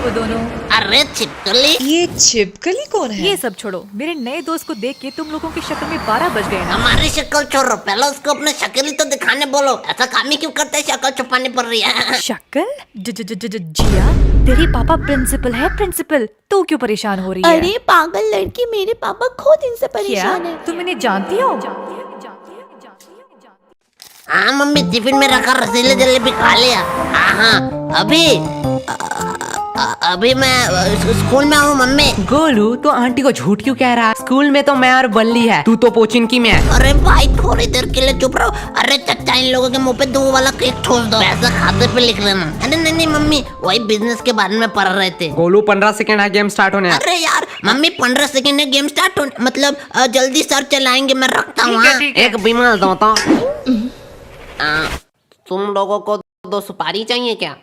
वो दोनों। अरे छिपकली, ये छिपकली कौन है? ये सब छोड़ो, मेरे नए दोस्त को देख के तुम लोगों की शक्ल में 12 बज गए ना। हमारी शक्ल छोड़ो, पहले उसको अपने शक्ल ही तो दिखाने बोलो। ऐसा काम ही क्यों करते हैं, शक्ल छुपानी पड़ रही है। शक्ल? जिया, तेरी पापा प्रिंसिपल है, प्रिंसिपल। तू क्यों परेशान हो रही है? अरे पागल लड़की, मेरे पापा खुद इनसे परेशान है। तुम इन्हें जानती हो? हाँ मम्मी, टिफिन में रखा रसीले जलेबी खा लिया। हाँ अभी मैं स्कूल में हूँ मम्मी। गोलू, तो आंटी को झूठ क्यों कह रहा है? स्कूल में तो मैं और बल्ली है, तू तो पोचिनकी में है। अरे भाई थोड़ी देर के लिए चुप रहो। अरे चचा, इन लोगों के मुंह पे 2 वाला केक छोड़ दो, पैसा खाते पे लिख लेना। अरे नहीं मम्मी, वही बिजनेस के बारे में पढ़ रहे थे। गोलू 15 सेकंड है गेम स्टार्ट होने। अरे यार मम्मी, 15 सेकंड है गेम स्टार्ट होने, मतलब जल्दी सर चलाएंगे, मैं रखता हूँ। एक बीमार दोता। तुम लोगों को 2 सुपारी चाहिए क्या?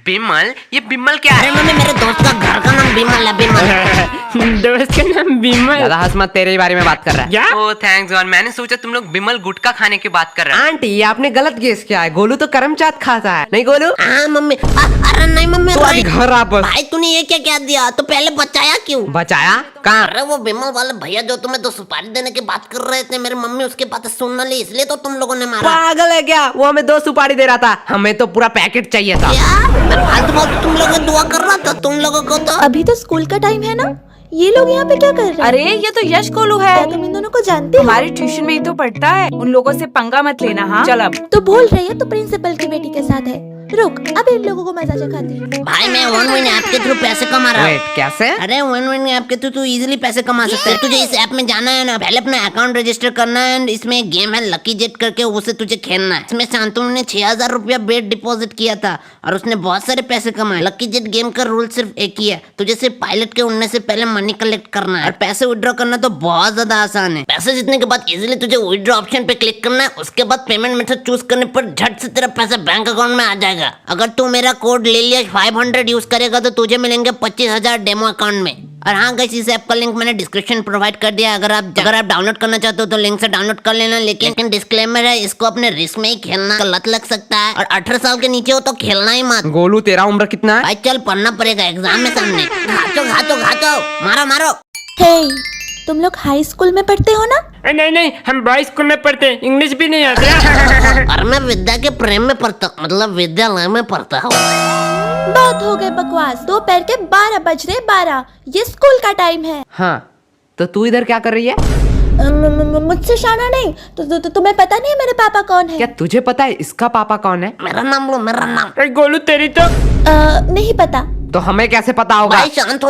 बिमल? ये बिमल क्या अरे मम्मी, मेरे दोस्त का घर का नाम बिमल है, बिमल। दोस्त का नाम बिमल? ज्यादा हंस मत, तेरे बारे में बात कर रहा है। क्या? ओह थैंक्स गॉड, मैंने सोचा तुम लोग बिमल गुटखा खाने की बात कर रहे हैं। आंटी, ये आपने गलत गेस किया है। गोलू तो करमचाट खाता है, नहीं गोलू? हाँ मम्मी। अरे नहीं मम्मी, तो आज घर वापस। भाई तूने ये क्या क्या दिया? तो पहले बचाया क्यों? बचाया कहाँ? अरे वो बिमल वाले भैया जो तुम्हें 2 सुपारी देने की बात कर रहे थे, मेरी मम्मी उसके बात सुन न ली, इसलिए तो तुम लोगों ने मारा। पागल है क्या? वो हमें 2 सुपारी दे रहा था, हमें तो पूरा पैकेट चाहिए था। क्या? मैं फालतू फालतू तुम लोगों को दुआ कर रहा था, तुम लोगों को तो। अभी तो स्कूल का टाइम है ना, ये लोग यहाँ पे क्या कर रहे हैं? अरे ये तो यश गोलू है, क्या तुम इन दोनों को जानते हो? हमारे ट्यूशन में ही तो पढ़ता है। उन लोगों से पंगा मत लेना। हाँ चल अब। तो बोल रही है तो प्रिंसिपल की बेटी के साथ है। रुक, अब इन लोगों को मजा चखाती हूँ। भाई मैं वन विन ऐप के थ्रू पैसे कमा रहा हूँ। वेट, कैसे? अरे वन विन ऐप के थ्रू तू इजीली पैसे कमा सकता है। तुझे इस ऐप में जाना है ना, पहले अपना अकाउंट रजिस्टर करना है। इसमें एक गेम है लकी जेट करके, उसे तुझे खेलना है। इसमें शांतनु ने 6000 रुपया बेट डिपॉजिट किया था और उसने बहुत सारे पैसे कमाए। लकी जेट गेम का रूल सिर्फ एक ही है, तुझे सिर्फ पायलट के उड़ने से पहले मनी कलेक्ट करना है और पैसे विड्रॉ करना तो बहुत ज्यादा आसान है। पैसे जीतने के बाद इजीली तुझे विड्रॉ ऑप्शन पे क्लिक करना है। उसके बाद पेमेंट मेथड चूज करने पर झट से तेरा पैसा बैंक अकाउंट में आ जाएगा। अगर तू मेरा कोड ले लिया 500 यूज करेगा तो तुझे मिलेंगे 25,000 डेमो अकाउंट में। और हाँ गाइस, इस ऐप का लिंक मैंने डिस्क्रिप्शन प्रोवाइड कर दिया। अगर आप डाउनलोड करना चाहते हो तो लिंक से डाउनलोड कर लेना। लेकिन डिस्क्लेमर है, इसको अपने रिस्क में ही खेलना, लत लग सकता है और 18 साल के नीचे हो तो खेलना ही मत। गोलू, तेरा उम्र कितना है? भाई चल, पढ़ना पड़ेगा, एग्जाम में सामने। घाचो मारो मारो। हे, तुम लोग हाई स्कूल में पढ़ते हो ना? नहीं, हम बॉयज स्कूल में पढ़ते हैं, इंग्लिश भी नहीं आती। और मैं विद्या के प्रेम में पढ़ता, मतलब विद्यालय में पढ़ता हूँ। बहुत हो गए बकवास, दोपहर के 12 बज रहे। 12, ये स्कूल का टाइम है। हाँ, तो तू इधर क्या कर रही है? मुझसे शाना नहीं तो तुम्हें पता नहीं है मेरे पापा कौन है? क्या तुझे पता है इसका पापा कौन है? मेरा नाम लो, मेरा नाम। गोलू, तेरी तो नहीं पता। तो हमें कैसे पता होगा? भाई शांत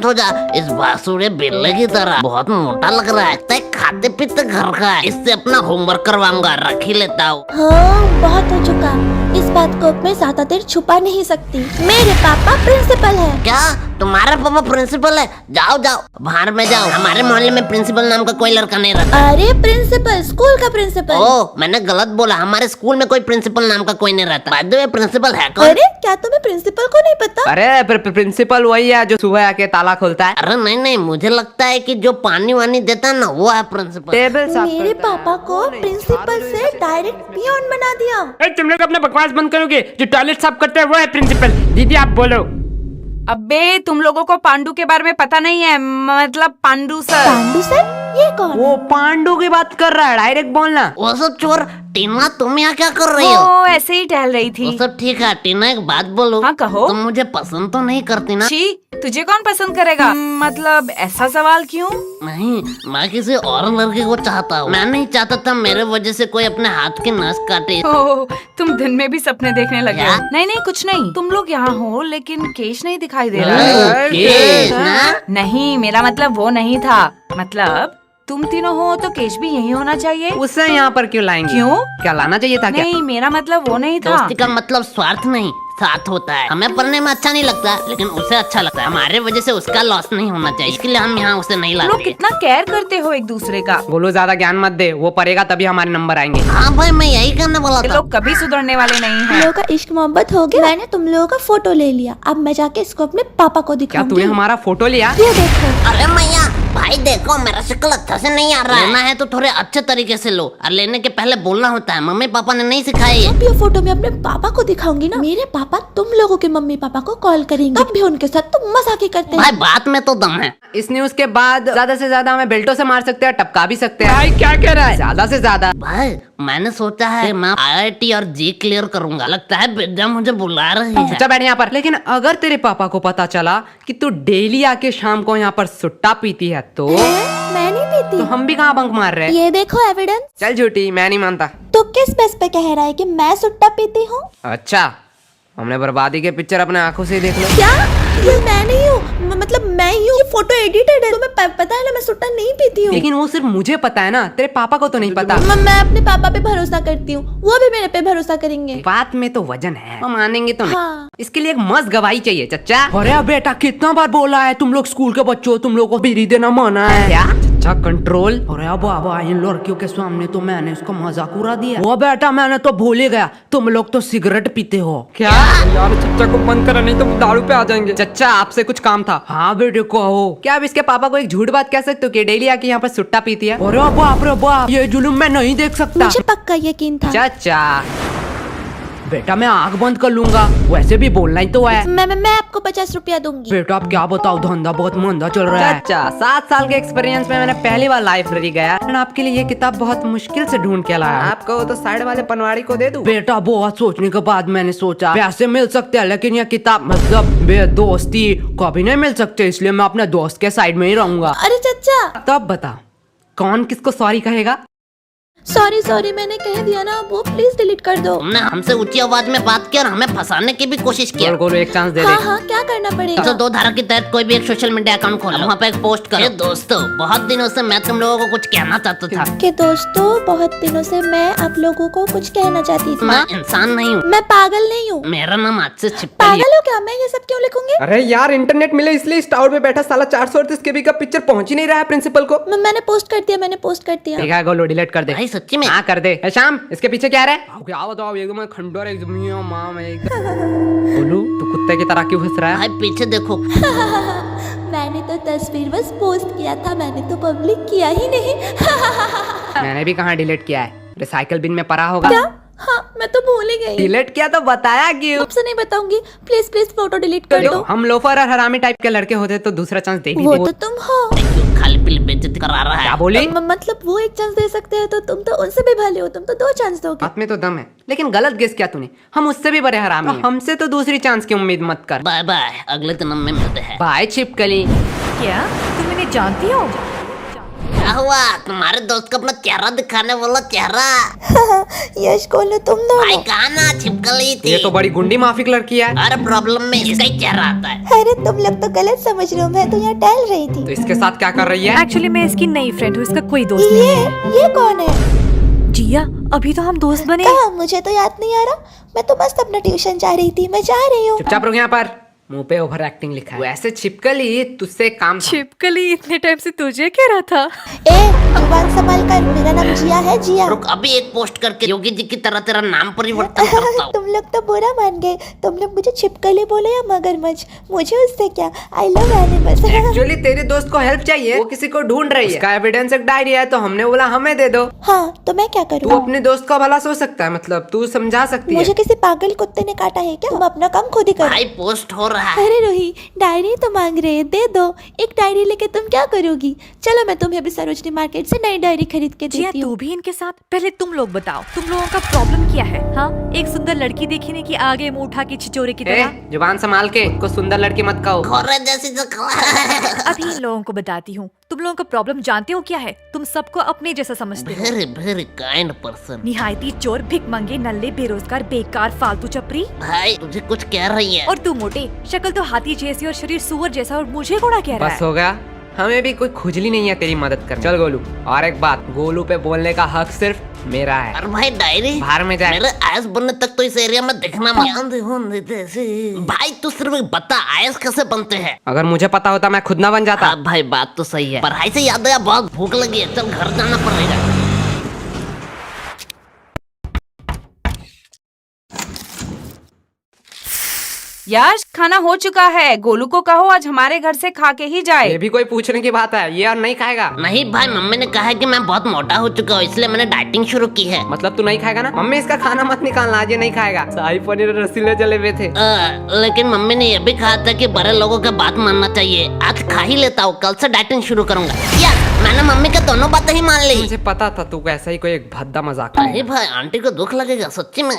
हो जा। इस बासुड़े बिल्ले की तरह बहुत मोटा लग रहा है, तय खाते पीते घर का है। इससे अपना होमवर्क करवाऊंगा, रख ही लेता हूँ। हाँ, बहुत हो चुका। इस बात को मैं ज्यादा देर छुपा नहीं सकती। मेरे पापा प्रिंसिपल है। क्या तुम्हारा पापा प्रिंसिपल है? जाओ बाहर में जाओ। हमारे मोहल्ले में प्रिंसिपल नाम का कोई लड़का नहीं रहता। अरे प्रिंसिपल, स्कूल का प्रिंसिपल। ओह, मैंने गलत बोला। हमारे स्कूल में कोई प्रिंसिपल नाम का कोई नहीं रहता। बाय द वे, प्रिंसिपल है कौन? अरे क्या तुम्हें प्रिंसिपल को नहीं पता? अरे प्रिंसिपल वही है जो सुबह आके ताला खोलता है। अरे नहीं, मुझे लगता है कि जो पानी वानी देता है ना, वो है प्रिंसिपल। टेबल साफ मेरे पापा को प्रिंसिपल से डायरेक्ट पियोन बना दिया। तुम लोग अपना बकवास बंद करोगे? जो टॉयलेट साफ करता है वो है प्रिंसिपल। दीदी आप बोलो। अबे तुम लोगों को पांडू के बारे में पता नहीं है, मतलब पांडू सर। पांडू सर? ये कौन? वो पांडु की बात कर रहा है, डायरेक्ट बोलना। वो सब चोर। टीना, तुम यहाँ क्या कर रही हो? वो ऐसे ही टहल रही थी। वो सब ठीक है। टीना, एक बात बोलो। हाँ, कहो। तुम मुझे पसंद तो नहीं करती ना? छी, तुझे कौन पसंद करेगा? मतलब ऐसा सवाल क्यों? नहीं, मैं किसी और लड़के को चाहता हूँ। मैं नहीं चाहता था मेरे वजह से कोई अपने हाथ की नस काटे। ओह, तुम दिन में भी सपने देखने लगे हो? क्या? नहीं कुछ नहीं। तुम लोग यहाँ हो लेकिन केश नहीं दिखाई दे रहा। ओह, केश ना? नहीं, मेरा मतलब वो नहीं था। मतलब तुम तीनों हो तो केश भी यही होना चाहिए। उससे यहाँ पर क्यों लाएंगे? क्यों? क्या लाना चाहिए था क्या? नहीं, मेरा मतलब वो नहीं था। दोस्ती का मतलब स्वार्थ नहीं, साथ होता है। हमें पढ़ने में अच्छा नहीं लगता, लेकिन उसे अच्छा लगता है। हमारे वजह से उसका लॉस नहीं होना चाहिए, इसके लिए हम यहाँ उसे नहीं तुम लोग लाते। कितना केयर करते हो एक दूसरे का। बोलो, ज्यादा ज्ञान मत दे, वो पढ़ेगा तभी हमारे नंबर आएंगे। हाँ भाई, मैं यही करने वाला ये था। लोग कभी सुधरने वाले नहीं तुम हैं। लोगों का इश्क मोहब्बत हो गया। मैंने तुम लोगों का फोटो ले लिया, अब मैं जाके इसको अपने पापा को क्या दिखाऊंगी। तूने हमारा फोटो लिया? ये देखो। अरे मैया, भाई देखो मेरा शक्ल अच्छा से नहीं आ रहा है। लेना है तो थोड़े अच्छे तरीके से लो, और लेने के पहले बोलना होता है। मम्मी पापा ने नहीं सिखाया ये। अब ये फोटो मैं अपने पापा को दिखाऊंगी ना, मेरे पापा तुम लोगों के मम्मी पापा को कॉल करेंगे, तब भी उनके साथ तुम मजाक करते हैं। भाई बात में तो दम है। इस न्यूज के बाद ज्यादा से ज्यादा हमें बेल्टों से मार सकते हैं, टपका भी सकते हैं। भाई क्या कह रहा है? ज्यादा से ज्यादा। भाई मैंने सोचा है कि मैं IIT और जी क्लियर करूंगा। लगता है विद्या मुझे बुला रही है। चुपचाप बैठ यहाँ पर। लेकिन अगर तेरे पापा को पता चला कि तू डेली आके शाम को यहाँ पर सुट्टा पीती है तो मैं नहीं पीती। तो हम भी कहाँ बंक मार रहे हैं? ये देखो एविडेंस। चल झूठी, मैं नहीं मानता। तो किस बेस पे कह रहा है कि मैं सुट्टा पीती हूँ? अच्छा, हमने बर्बादी के पिक्चर अपने आंखों से ही देख लो। क्या ये मैं नहीं हूँ, मतलब मैं ही हूँ। ये फोटो एडिटेड है, तुम्हें पता है ना मैं सुट्टा नहीं पीती हूँ। लेकिन वो सिर्फ मुझे पता है ना, तेरे पापा को तो नहीं पता। मैं अपने पापा पे भरोसा करती हूँ, वो भी मेरे पे भरोसा करेंगे। बात में तो वजन है, हम मानेंगे तो नहीं। हाँ। इसके लिए एक मस्त गवाही चाहिए चच्चा। अरे बेटा कितना बार बोला है, तुम लोग स्कूल के बच्चों, तुम लोग को बीड़ी देना मना है। क्या चच्चा कंट्रोल? अरे बाबा इन लड़कियों के सामने तो मैंने उसका मजाक उड़ा दिया। वो बेटा मैंने तो भूल ही गया, तुम लोग तो सिगरेट पीते हो। क्या यार, चच्चा को बंद करा नहीं तो दारू पे आ जाएंगे। चच्चा आपसे कुछ काम था। हाँ बेटे कहो। क्या आप इसके पापा को एक झूठ बात कह सकते हो कि डेली आके यहाँ पर सुट्टा पीती है? अरे बाप रे बाप, ये जुलूम मैं नहीं देख सकता। मुझे पक्का यकीन था। चाचा बेटा मैं आंख बंद कर लूंगा, वैसे भी बोलना ही तो है। मैं आपको 50 रुपया दूंगी। बेटा आप क्या बताओ, धंधा बहुत मंदा चल रहा है। चाचा 7 साल के एक्सपीरियंस में मैंने पहली बार लाइब्रेरी गया और आपके लिए ये किताब बहुत मुश्किल से ढूंढ के लाया। आपको तो साइड वाले पनवाड़ी को दे दूं? बेटा बहुत सोचने के बाद मैंने सोचा पैसे मिल सकते हैं लेकिन ये किताब मतलब बेदोस्ती कभी नहीं मिल सकते, इसलिए मैं अपने दोस्त के साइड में ही रहूंगा। अरे चचा, तब बता कौन किसको सॉरी कहेगा? सॉरी मैंने कह दिया ना, वो प्लीज डिलीट कर दो। तुमने हमसे ऊंची आवाज में बात की और हमें फंसाने की भी कोशिश की। को एक चांस दे दे। हाँ क्या करना पड़ेगा? तो 2 धारा के तहत कोई भी एक सोशल मीडिया अकाउंट खोलो, वहाँ पे एक पोस्ट करो। दोस्तों बहुत दिनों से मैं तुम लोगों को कुछ कहना चाहता था। कि दोस्तों बहुत दिनों से मैं आप लोगों को कुछ कहना चाहती थी। मैं इंसान नहीं हूँ, मैं पागल नहीं हूँ। मेरा नाम आज से छिपकली है। पागल हो क्या? मैं ये सब क्यों लिखूंगी? अरे यार इंटरनेट मिले इसलिए इस टावर पे बैठा साला 438 केबी का पिक्चर पहुंच ही नहीं रहा है प्रिंसिपल को। मैंने पोस्ट कर दिया, मैंने पोस्ट कर दिया। ठीक है गोलू डिलीट कर दे। भाई सच्ची में? हाँ कर दे। ए, शाम इसके पीछे क्या है? क्या बताओ एकदम खंडोर एकदम मां में एकदम। गोलू तू कुत्ते की तरह क्यों हंस रहा है? भाई पीछे देखो। मैंने तो तस्वीर बस पोस्ट किया था, मैंने तो पब्लिक किया ही नहीं। मैंने भी कहाँ डिलीट किया है, रिसाइकल बिन में पड़ा होगा। क्या? हाँ मैं तो भूल ही गई। डिलीट किया तो बताया क्यों? आपसे नहीं बताऊंगी, प्लीज प्लीज फोटो डिलीट कर दो। हम लोफर और हरामी टाइप के लड़के होते तो दूसरा चांस दे भी वो देते। तो तुम हो। क्यों खाली पीली बेइज्जती करा रहा है? क्या बोली? मतलब वो एक चांस दे सकते हैं तो तुम तो उनसे भी भले हो, तुम तो 2 चांस दोगे। बात में तो दम है, लेकिन गलत गेस किया तूने। हम उससे भी बड़े हरामी हैं। हमसे तो दूसरी चांस की उम्मीद मत कर। बाय बाय, अगले जन्म में मिलते हैं। बाय छिपकली। क्या तुम इन्हें जानती हो? क्या हुआ? तुम्हारे दोस्त को अपना चेहरा दिखाने वाला चेहरा। यश गोलू तुम भाई दोनों। कहा ना छिपकली थी। ये तो बड़ी गुंडी माफिक लड़की है। हर प्रॉब्लम में इसका ही चेहरा आता है। अरे तुम लोग तो गलत समझ रहे हो, मैं तो यहाँ टहल रही तो थी। इसके साथ क्या कर रही है? एक्चुअली मैं इसकी नई फ्रेंड हूँ, इसका कोई दोस्त नहीं। ये कौन है? जिया अभी तो हम दोस्त बने। कहाँ? मुझे तो याद नहीं आ रहा। मैं तो मस्त अपना ट्यूशन जा रही थी, मैं जा रही हूँ। चुपचाप रुक यहाँ पर, मुंह पे ओवर एक्टिंग लिखा है। वैसे छिपकली तुझसे काम था। छिपकली इतने टाइम से तुझे कह रहा था। ए जुबान संभाल कर, मेरा नाम जिया है, जिया। रुक अभी एक पोस्ट करके योगी जी की तरह तेरा नाम परिवर्तन करता हूँ। तुम लोग तो बुरा मान गए, तुम लोग मुझे छिपकली बोले या मगरमच्छ, मुझे उससे क्या। I love animals. एक्चुअली तेरे दोस्त को हेल्प चाहिए, वो किसी को ढूंढ रही है। उसका एविडेंस एक डायरी है तो हमने बोला हमें दे दो। हाँ तो मैं क्या तू करूँ? अपने दोस्त का भला सोच सकता है, मतलब तू समझा सकती है। मुझे किसी पागल कुत्ते ने काटा है क्या? तुम अपना काम खुद ही करो। भाई पोस्ट हो रहा है। अरे रोही, डायरी तो मांग रहे हैं, दे दो। एक डायरी लेके तुम क्या करोगी? चलो मैं तुम्हें अभी सरोजनी मार्केट से नई डायरी खरीद के जिया देती तू हूँ। भी इनके साथ। पहले तुम लोग बताओ, तुम लोगों का प्रॉब्लम क्या है? हाँ एक सुंदर लड़की देखी नहीं कि आगे मुंह उठा के छिचोरे की तरह। जुबान संभाल के, को सुंदर लड़की मत कहो। घोड़े जैसी शक्ल। अभी इन लोगों को बताती हूँ। तुम लोगों का प्रॉब्लम जानते हो क्या है? तुम सबको अपने जैसा समझते हो। Very very kind person. निहायती चोर, भिखमंगे, नल्ले, बेरोजगार, बेकार, फालतू चपरी। भाई तुझे कुछ कह रही है। और तू मोटे, शक्ल तो हाथी जैसी और शरीर सुअर जैसा, और मुझे घोड़ा कह रहा बस है। हो गया, हमें भी कोई खुजली नहीं है तेरी मदद कर। चल गोलू, और एक बात, गोलू पे बोलने का हक सिर्फ मेरा है। और भाई डायरी बाहर में जाए। मेरे आयस बनने तक तो इस एरिया में दिखना मत। भाई तू सिर्फ बता आयस कैसे बनते हैं। अगर मुझे पता होता मैं खुद ना बन जाता। हाँ भाई बात तो सही है। पढ़ाई से याद आया, बहुत भूख लगी है, चल घर जाना पड़ेगा। यार खाना हो चुका है, गोलू को कहो आज हमारे घर से खा के ही जाए। ये भी कोई पूछने की बात है? ये और नहीं खाएगा? नहीं भाई, मम्मी ने कहा है कि मैं बहुत मोटा हो चुका हूँ, इसलिए मैंने डाइटिंग शुरू की है। मतलब तू नहीं खाएगा ना? मम्मी इसका खाना मत निकालना, आज ये नहीं खाएगा। शाही पनीर और रसीले जलेबे थे। लेकिन मम्मी ने ये भी कहा था कि बड़े लोगों का बात मानना चाहिए। आज खा ही लेता हूँ, कल से डाइटिंग शुरू करूंगा। यार मैंने मम्मी का दोनों बातें ही मान ली। मुझे पता था तू ऐसा ही कोई एक भद्दा मजाक। अरे भाई, आंटी को दुख लगेगा सच्ची में।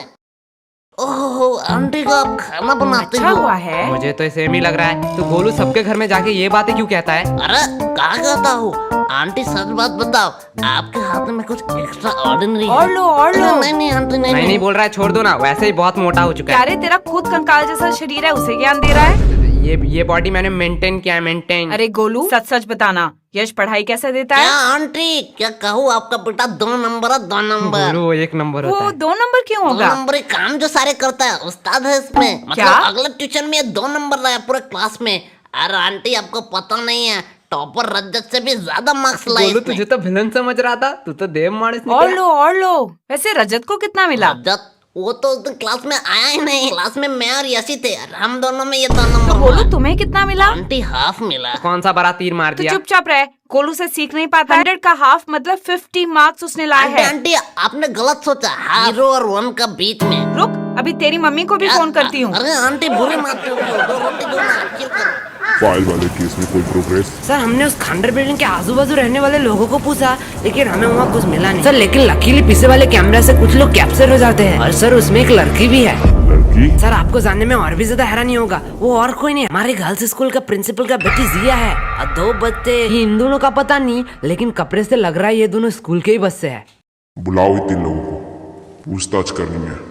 ओहो, आंटी को आप खाना बनाते अच्छा हो? हुआ है। मुझे तो सेम ही लग रहा है। तू गोलू सबके घर में जाके ये बातें क्यों कहता है? अरे कहा कहता हूँ, आंटी सच बात बताओ, आपके हाथ में कुछ एक्स्ट्रा ऑर्डिनरी और लो और लो। नहीं नहीं आंटी नहीं नहीं बोल रहा है, छोड़ दो ना, वैसे ही बहुत मोटा हो चुका है। यारे तेरा खुद कंकाल जैसा शरीर है, उसे ज्ञान दे रहा है। ये बॉडी मैंने मेंटेन किया है, मेंटेन। अरे गोलू सच सच बताना, यश पढ़ाई कैसे देता क्या है? आंटी, क्या कहूँ, आपका बेटा 2 नंबर है, 2 नंबर। गोलू वो 1 नंबर होता वो है। 2 नंबर क्यों 2 होगा? नंबर काम जो सारे करता है, उस्ताद है इसमें। मतलब क्या? अगले ट्यूशन में 2 नंबर लाया पूरे क्लास में। अरे आंटी आपको पता नहीं है, टॉपर रजत से भी ज्यादा मार्क्स लाए गोलू इसने। तुझे तो विलन समझ रहा था, तू तो देव माणस और निकला। लो। वैसे रजत को कितना मिला? रजत वो तो उस दिन क्लास में आया ही नहीं। क्लास में मैं और यशी थे, हम दोनों में ये 2 नंबर तो गोलू हुआ। तुम्हें कितना मिला? आंटी हाफ मिला। कौन सा बड़ा तीर मार तो दिया? चुपचाप रहे, गोलू से सीख नहीं पाता। 100 का हाफ मतलब 50 मार्क्स उसने लाया आंटी है। आंटी आपने गलत सोचा, हीरो और 1 का बीच में। रुक, अभी तेरी मम्मी को भी फोन करती हूँ। अरे आंटी बुरी मत करो, 2 रोटी दो ना, chill करो। फाइल वाले केस में कोई प्रोग्रेस? सर हमने उस खंडर बिल्डिंग के आजू बाजू रहने वाले लोगों को पूछा, लेकिन हमें वहाँ कुछ मिला नहीं। सर लेकिन लकीली पीछे वाले कैमरा से कुछ लोग कैप्चर हो जाते हैं, और सर उसमें एक लड़की भी है। लड़की? सर आपको जानने में और भी ज्यादा हैरानी होगा, वो और कोई नहीं, हमारे गर्ल्स स्कूल का प्रिंसिपल का बेटी जिया है। और 2 बच्चे, इन दोनों का पता नहीं, लेकिन कपड़े से लग रहा है ये दोनों स्कूल के ही बस से है। बुलाओ इन 3 लोगों को, पूछताछ करनी है।